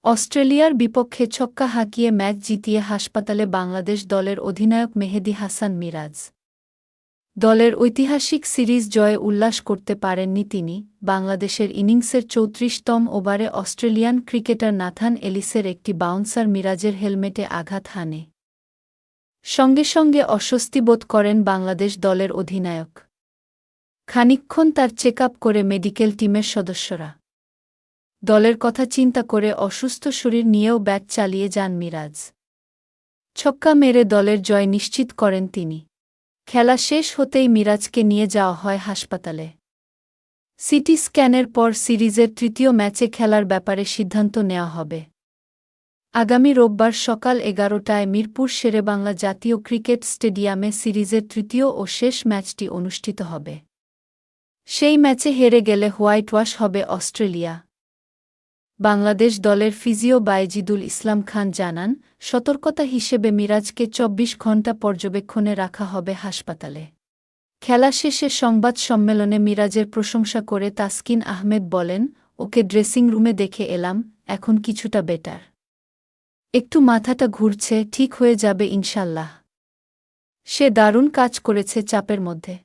অস্ট্রেলিয়ার বিপক্ষে ছক্কা হাঁকিয়ে ম্যাচ জিতিয়ে হাসপাতালে বাংলাদেশ দলের অধিনায়ক মেহেদী হাসান মিরাজ। দলের ঐতিহাসিক সিরিজ জয়ে উল্লাস করতে পারেননি তিনি। বাংলাদেশের ইনিংসের ৩৪তম ওভারে অস্ট্রেলিয়ান ক্রিকেটার নাথান এলিসের একটি বাউন্সার মিরাজের হেলমেটে আঘাত হানে। সঙ্গে সঙ্গে অস্বস্তি বোধ করেন বাংলাদেশ দলের অধিনায়ক। খানিকক্ষণ তার চেকআপ করে মেডিকেল টিমের সদস্যরা। দলের কথা চিন্তা করে অসুস্থ শরীর নিয়েও ব্যাট চালিয়ে যান মিরাজ। ছক্কা মেরে দলের জয় নিশ্চিত করেন তিনি। খেলা শেষ হতেই মিরাজকে নিয়ে যাওয়া হয় হাসপাতালে। সিটি স্ক্যানের পর সিরিজের তৃতীয় ম্যাচে খেলার ব্যাপারে সিদ্ধান্ত নেওয়া হবে। আগামী রোববার সকাল ১১টায় মিরপুর শেরেবাংলা জাতীয় ক্রিকেট স্টেডিয়ামে সিরিজের তৃতীয় ও শেষ ম্যাচটি অনুষ্ঠিত হবে। সেই ম্যাচে হেরে গেলে হোয়াইট ওয়াশ হবে অস্ট্রেলিয়া। বাংলাদেশ দলের ফিজিও বায়েজিদুল ইসলাম খান জানান, সতর্কতা হিসেবে মিরাজকে ২৪ ঘণ্টা পর্যবেক্ষণে রাখা হবে হাসপাতালে। খেলা শেষে সংবাদ সম্মেলনে মিরাজের প্রশংসা করে তাসকিন আহমেদ বলেন, ওকে ড্রেসিং রুমে দেখে এলাম, এখন কিছুটা বেটার। একটু মাথাটা ঘুরছে, ঠিক হয়ে যাবে ইনশাল্লাহ। সে দারুণ কাজ করেছে চাপের মধ্যে।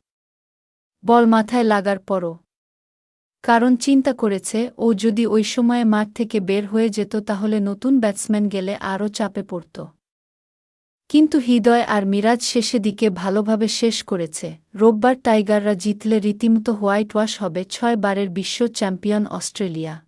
বল মাথায় লাগার পরও। কারণ চিন্তা করেছে, ও যদি ওই সময়ে মাঠ থেকে বের হয়ে যেত তাহলে নতুন ব্যাটসম্যান গেলে আরও চাপে পড়ত। কিন্তু হৃদয় আর মিরাজ শেষে দিকে ভালোভাবে শেষ করেছে। রোববার টাইগাররা জিতলে রীতিমতো হোয়াইট ওয়াশ হবে ৬ বারের বিশ্ব চ্যাম্পিয়ন অস্ট্রেলিয়া।